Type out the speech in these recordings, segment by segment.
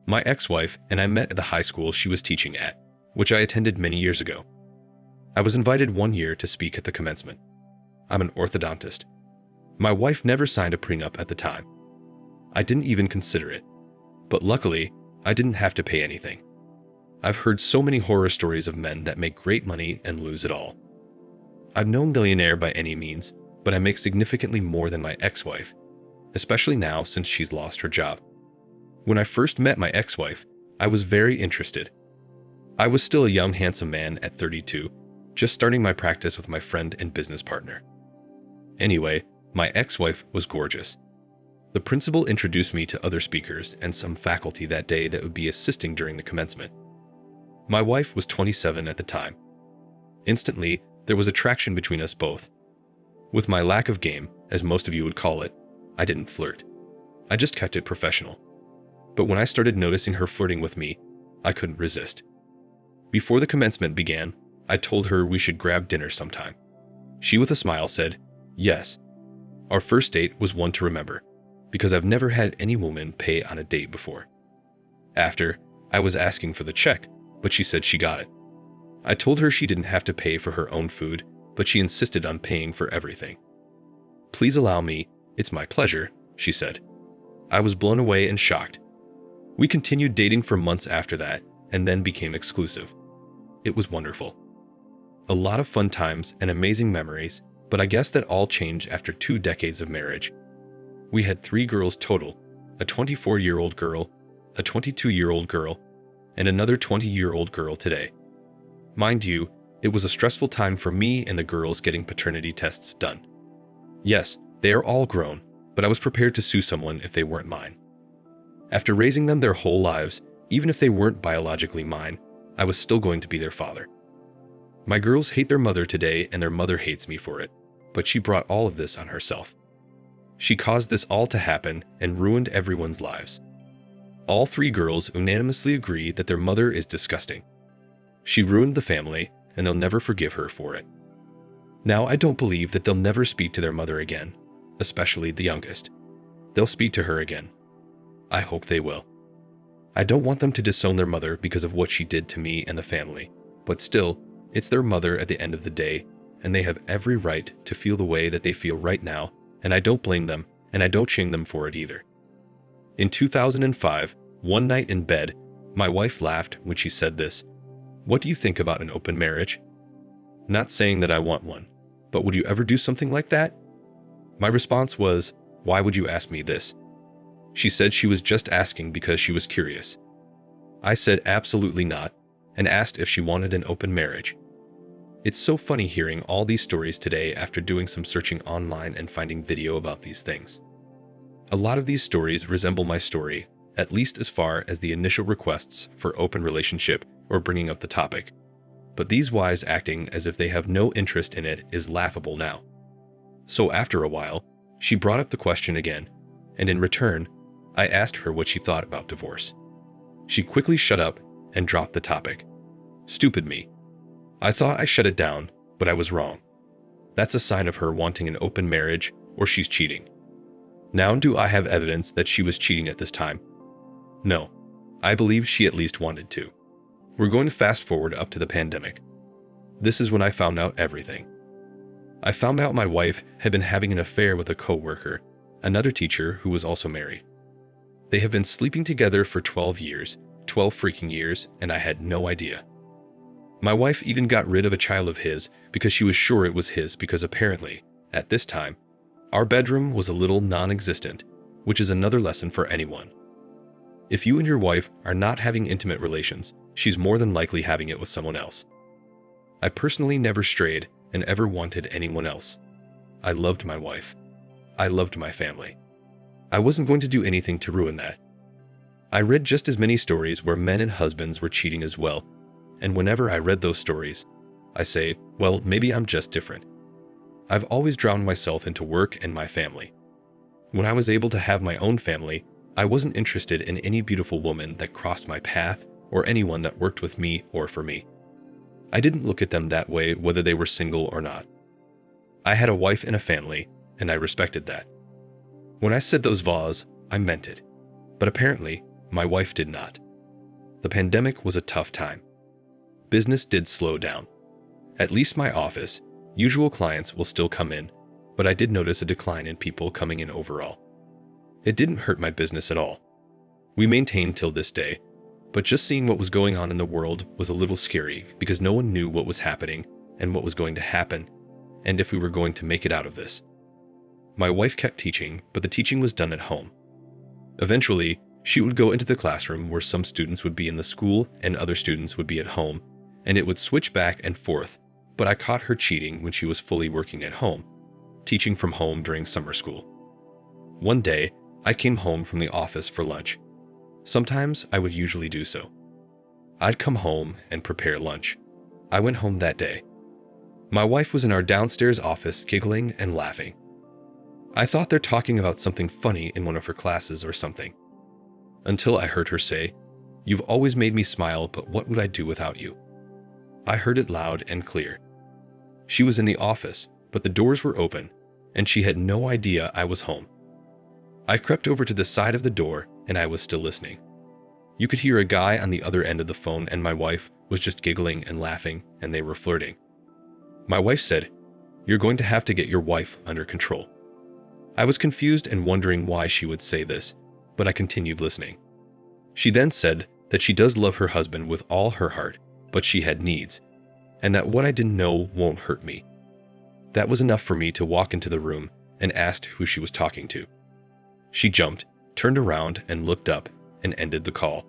My ex-wife and I met at the high school she was teaching at, which I attended many years ago. I was invited one year to speak at the commencement. I'm an orthodontist. My wife never signed a prenup at the time. I didn't even consider it. But luckily, I didn't have to pay anything. I've heard so many horror stories of men that make great money and lose it all. I'm no millionaire by any means, but I make significantly more than my ex-wife, especially now since she's lost her job. When I first met my ex-wife, I was very interested. I was still a young, handsome man at 32, just starting my practice with my friend and business partner. Anyway, my ex-wife was gorgeous. The principal introduced me to other speakers and some faculty that day that would be assisting during the commencement. My wife was 27 at the time. Instantly, there was attraction between us both. With my lack of game, as most of you would call it, I didn't flirt. I just kept it professional. But when I started noticing her flirting with me, I couldn't resist. Before the commencement began, I told her we should grab dinner sometime. She, with a smile, said, "Yes." Our first date was one to remember, because I've never had any woman pay on a date before. After, I was asking for the check, but she said she got it. I told her she didn't have to pay for her own food, but she insisted on paying for everything. "Please allow me, it's my pleasure," she said. I was blown away and shocked. We continued dating for months after that, and then became exclusive. It was wonderful. A lot of fun times and amazing memories, but I guess that all changed after 2 decades of marriage. We had 3 girls total, a 24-year-old girl, a 22-year-old girl, and another 20-year-old girl today. Mind you, it was a stressful time for me and the girls getting paternity tests done. Yes, they are all grown, but I was prepared to sue someone if they weren't mine. After raising them their whole lives, even if they weren't biologically mine, I was still going to be their father. My girls hate their mother today and their mother hates me for it, but she brought all of this on herself. She caused this all to happen and ruined everyone's lives. All 3 girls unanimously agree that their mother is disgusting. She ruined the family, and they'll never forgive her for it. Now, I don't believe that they'll never speak to their mother again, especially the youngest. They'll speak to her again. I hope they will. I don't want them to disown their mother because of what she did to me and the family, but still, it's their mother at the end of the day, and they have every right to feel the way that they feel right now, and I don't blame them, and I don't shame them for it either. In 2005, one night in bed, my wife laughed when she said this, "What do you think about an open marriage?" Not saying that I want one, but would you ever do something like that? My response was, "Why would you ask me this?" She said she was just asking because she was curious. I said absolutely not, and asked if she wanted an open marriage. It's so funny hearing all these stories today after doing some searching online and finding video about these things. A lot of these stories resemble my story, at least as far as the initial requests for open relationship or bringing up the topic. But these wives acting as if they have no interest in it is laughable now. So after a while, she brought up the question again, and in return, I asked her what she thought about divorce. She quickly shut up and dropped the topic. Stupid me. I thought I shut it down, but I was wrong. That's a sign of her wanting an open marriage, or she's cheating. Now, do I have evidence that she was cheating at this time? No. I believe she at least wanted to. We're going to fast forward up to the pandemic. This is when I found out everything. I found out my wife had been having an affair with a coworker, another teacher who was also married. They have been sleeping together for 12 years, 12 freaking years, and I had no idea. My wife even got rid of a child of his because she was sure it was his because apparently, at this time, our bedroom was a little non-existent, which is another lesson for anyone. If you and your wife are not having intimate relations, she's more than likely having it with someone else. I personally never strayed and ever wanted anyone else. I loved my wife. I loved my family. I wasn't going to do anything to ruin that. I read just as many stories where men and husbands were cheating as well, and whenever I read those stories, I say, well, maybe I'm just different. I've always drowned myself into work and my family. When I was able to have my own family, I wasn't interested in any beautiful woman that crossed my path or anyone that worked with me or for me. I didn't look at them that way whether they were single or not. I had a wife and a family, and I respected that. When I said those vows, I meant it. But apparently, My wife did not. The pandemic was a tough time. Business did slow down. At least my office, usual clients will still come in, but I did notice a decline in people coming in overall. It didn't hurt my business at all. We maintained till this day, but just seeing what was going on in the world was a little scary because no one knew what was happening and what was going to happen, and if we were going to make it out of this. My wife kept teaching, but the teaching was done at home. Eventually, she would go into the classroom where some students would be in the school and other students would be at home, and it would switch back and forth, but I caught her cheating when she was fully working at home, teaching from home during summer school. One day, I came home from the office for lunch. Sometimes I would usually do so. I'd come home and prepare lunch. I went home that day. My wife was in our downstairs office giggling and laughing. I thought they're talking about something funny in one of her classes or something. Until I heard her say, "You've always made me smile, but what would I do without you?" I heard it loud and clear. She was in the office, but the doors were open, and she had no idea I was home. I crept over to the side of the door, and I was still listening. You could hear a guy on the other end of the phone, and my wife was just giggling and laughing, and they were flirting. My wife said, "You're going to have to get your wife under control." I was confused and wondering why she would say this, but I continued listening. She then said that she does love her husband with all her heart, but she had needs, and that what I didn't know won't hurt me. That was enough for me to walk into the room and asked who she was talking to. She jumped, turned around and looked up and ended the call.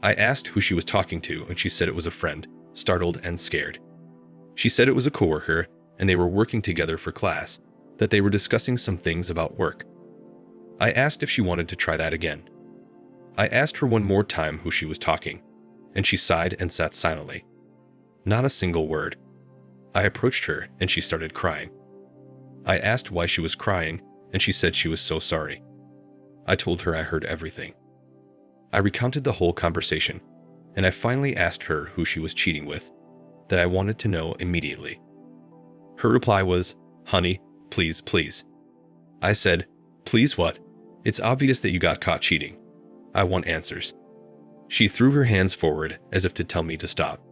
I asked who she was talking to and she said it was a friend, startled and scared. She said it was a coworker and they were working together for class, that they were discussing some things about work. I asked if she wanted to try that again. I asked her one more time who she was talking, and she sighed and sat silently. Not a single word. I approached her and she started crying. I asked why she was crying and she said she was so sorry. I told her I heard everything. I recounted the whole conversation, and I finally asked her who she was cheating with, that I wanted to know immediately. Her reply was, "Honey, please, please." I said, "Please what? It's obvious that you got caught cheating. I want answers." She threw her hands forward as if to tell me to stop.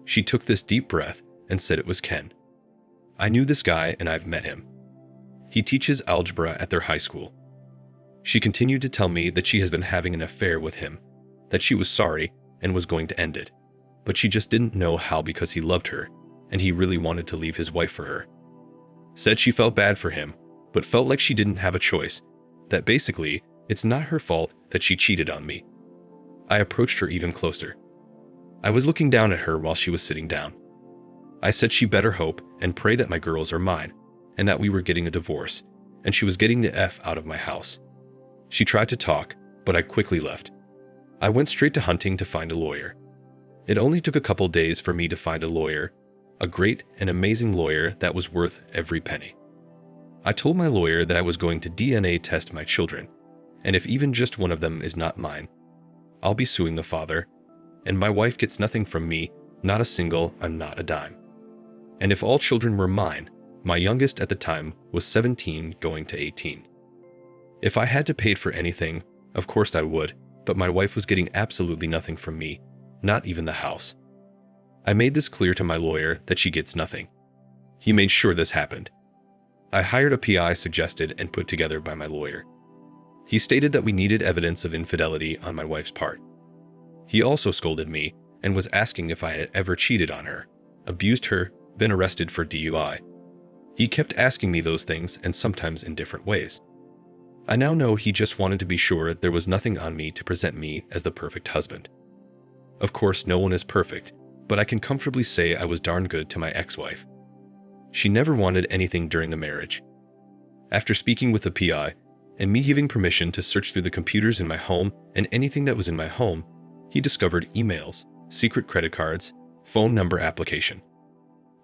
She took this deep breath and said it was Ken. I knew this guy and I've met him. He teaches algebra at their high school. She continued to tell me that she has been having an affair with him, that she was sorry and was going to end it, but she just didn't know how because he loved her and he really wanted to leave his wife for her. Said she felt bad for him, but felt like she didn't have a choice, that basically it's not her fault that she cheated on me. I approached her even closer. I was looking down at her while she was sitting down. I said she better hope and pray that my girls are mine, and that we were getting a divorce, and she was getting the F out of my house. She tried to talk, but I quickly left. I went straight to hunting to find a lawyer. It only took a couple days for me to find a lawyer, a great and amazing lawyer that was worth every penny. I told my lawyer that I was going to DNA test my children, and if even just one of them is not mine, I'll be suing the father, and my wife gets nothing from me, not a single and not a dime. And if all children were mine, my youngest at the time was 17 going to 18. If I had to pay for anything, of course I would, but my wife was getting absolutely nothing from me, not even the house. I made this clear to my lawyer that she gets nothing. He made sure this happened. I hired a PI suggested and put together by my lawyer. He stated that we needed evidence of infidelity on my wife's part. He also scolded me and was asking if I had ever cheated on her, abused her, been arrested for DUI. He kept asking me those things and sometimes in different ways. I now know he just wanted to be sure there was nothing on me to present me as the perfect husband. Of course, no one is perfect, but I can comfortably say I was darn good to my ex-wife. She never wanted anything during the marriage. After speaking with the PI, and me giving permission to search through the computers in my home and anything that was in my home, he discovered emails, secret credit cards, phone number application.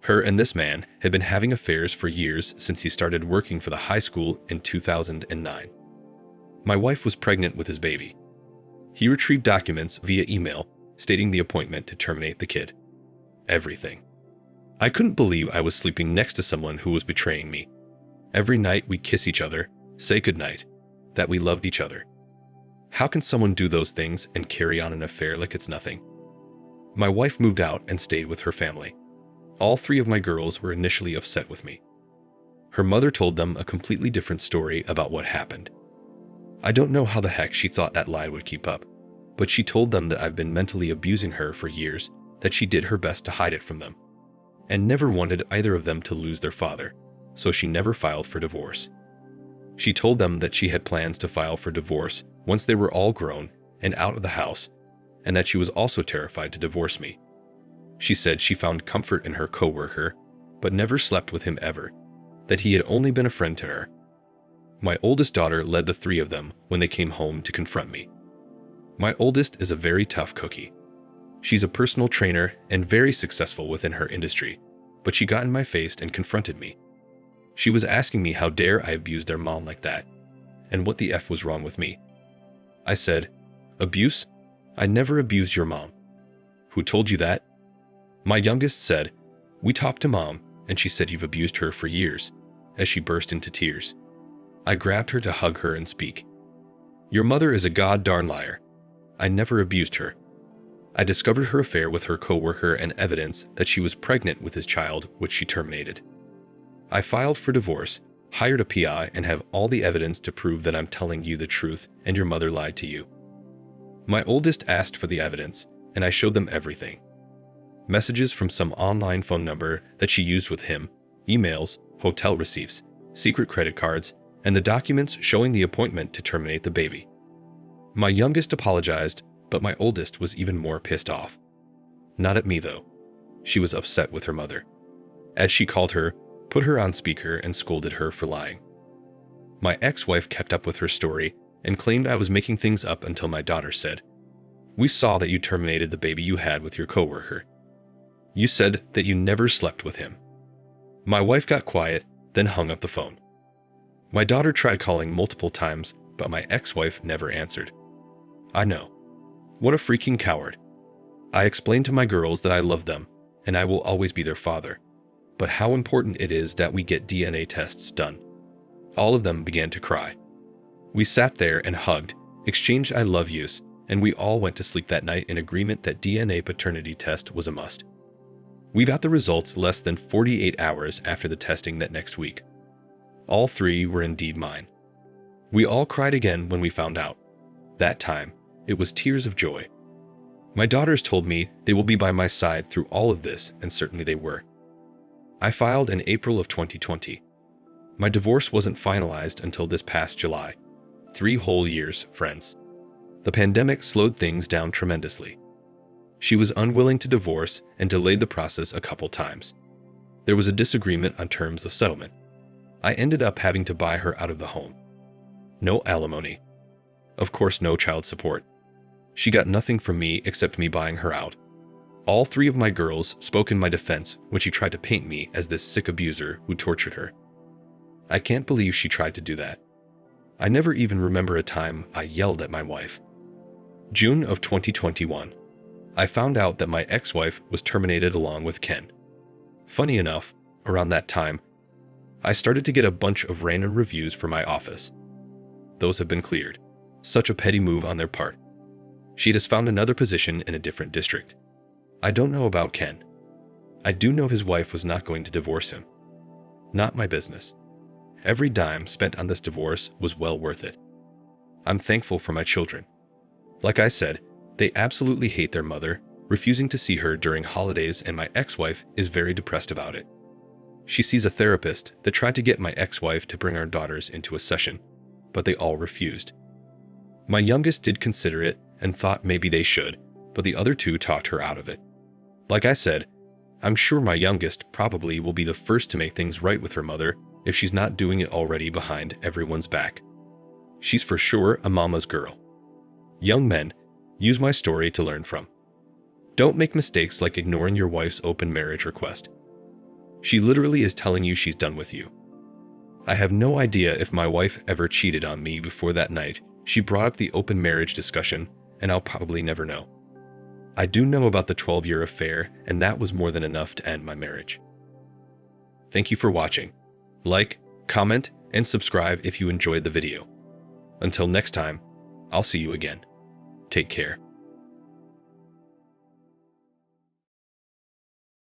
Her and this man had been having affairs for years since he started working for the high school in 2009. My wife was pregnant with his baby. He retrieved documents via email stating the appointment to terminate the kid. Everything. I couldn't believe I was sleeping next to someone who was betraying me. Every night we'd kiss each other, say goodnight, that we loved each other. How can someone do those things and carry on an affair like it's nothing? My wife moved out and stayed with her family. All three of my girls were initially upset with me. Her mother told them a completely different story about what happened. I don't know how the heck she thought that lie would keep up, but she told them that I've been mentally abusing her for years, that she did her best to hide it from them, and never wanted either of them to lose their father, so she never filed for divorce. She told them that she had plans to file for divorce once they were all grown and out of the house, and that she was also terrified to divorce me. She said she found comfort in her coworker, but never slept with him ever, that he had only been a friend to her. My oldest daughter led the three of them when they came home to confront me. My oldest is a very tough cookie. She's a personal trainer and very successful within her industry, but she got in my face and confronted me. She was asking me how dare I abuse their mom like that, and what the F was wrong with me. I said, "Abuse? I never abused your mom." "Who told you that?" My youngest said, "We talked to mom, and she said you've abused her for years," as she burst into tears. I grabbed her to hug her and speak. "Your mother is a god-darn liar. I never abused her." I discovered her affair with her coworker and evidence that she was pregnant with his child, which she terminated. I filed for divorce, hired a PI, and have all the evidence to prove that I'm telling you the truth and your mother lied to you. My oldest asked for the evidence, and I showed them everything. Messages from some online phone number that she used with him, emails, hotel receipts, secret credit cards, and the documents showing the appointment to terminate the baby. My youngest apologized, but my oldest was even more pissed off. Not at me, though. She was upset with her mother. As she called her, put her on speaker and scolded her for lying. My ex-wife kept up with her story and claimed I was making things up until my daughter said, "We saw that you terminated the baby you had with your coworker. You said that you never slept with him." My wife got quiet, then hung up the phone. My daughter tried calling multiple times, but my ex-wife never answered. I know. What a freaking coward. I explained to my girls that I love them, and I will always be their father, but how important it is that we get DNA tests done. All of them began to cry. We sat there and hugged, exchanged I love yous, and we all went to sleep that night in agreement that DNA paternity test was a must. We got the results less than 48 hours after the testing that next week. All three were indeed mine. We all cried again when we found out. That time, it was tears of joy. My daughters told me they will be by my side through all of this, and certainly they were. I filed in April of 2020. My divorce wasn't finalized until this past July. 3 whole years, friends. The pandemic slowed things down tremendously. She was unwilling to divorce and delayed the process a couple times. There was a disagreement on terms of settlement. I ended up having to buy her out of the home. No alimony. Of course, no child support. She got nothing from me except me buying her out. All 3 of my girls spoke in my defense when she tried to paint me as this sick abuser who tortured her. I can't believe she tried to do that. I never even remember a time I yelled at my wife. June of 2021. I found out that my ex-wife was terminated along with Ken. Funny enough, around that time, I started to get a bunch of random reviews for my office. Those have been cleared. Such a petty move on their part. She has found another position in a different district. I don't know about Ken. I do know his wife was not going to divorce him. Not my business. Every dime spent on this divorce was well worth it. I'm thankful for my children. Like I said, they absolutely hate their mother, refusing to see her during holidays, and my ex-wife is very depressed about it. She sees a therapist that tried to get my ex-wife to bring our daughters into a session, but they all refused. My youngest did consider it and thought maybe they should, but the other 2 talked her out of it. Like I said, I'm sure my youngest probably will be the first to make things right with her mother if she's not doing it already behind everyone's back. She's for sure a mama's girl. Young men, use my story to learn from. Don't make mistakes like ignoring your wife's open marriage request. She literally is telling you she's done with you. I have no idea if my wife ever cheated on me before that night she brought up the open marriage discussion, and I'll probably never know. I do know about the 12-year affair, and that was more than enough to end my marriage. Thank you for watching. Like, comment, and subscribe if you enjoyed the video. Until next time, I'll see you again. Take care.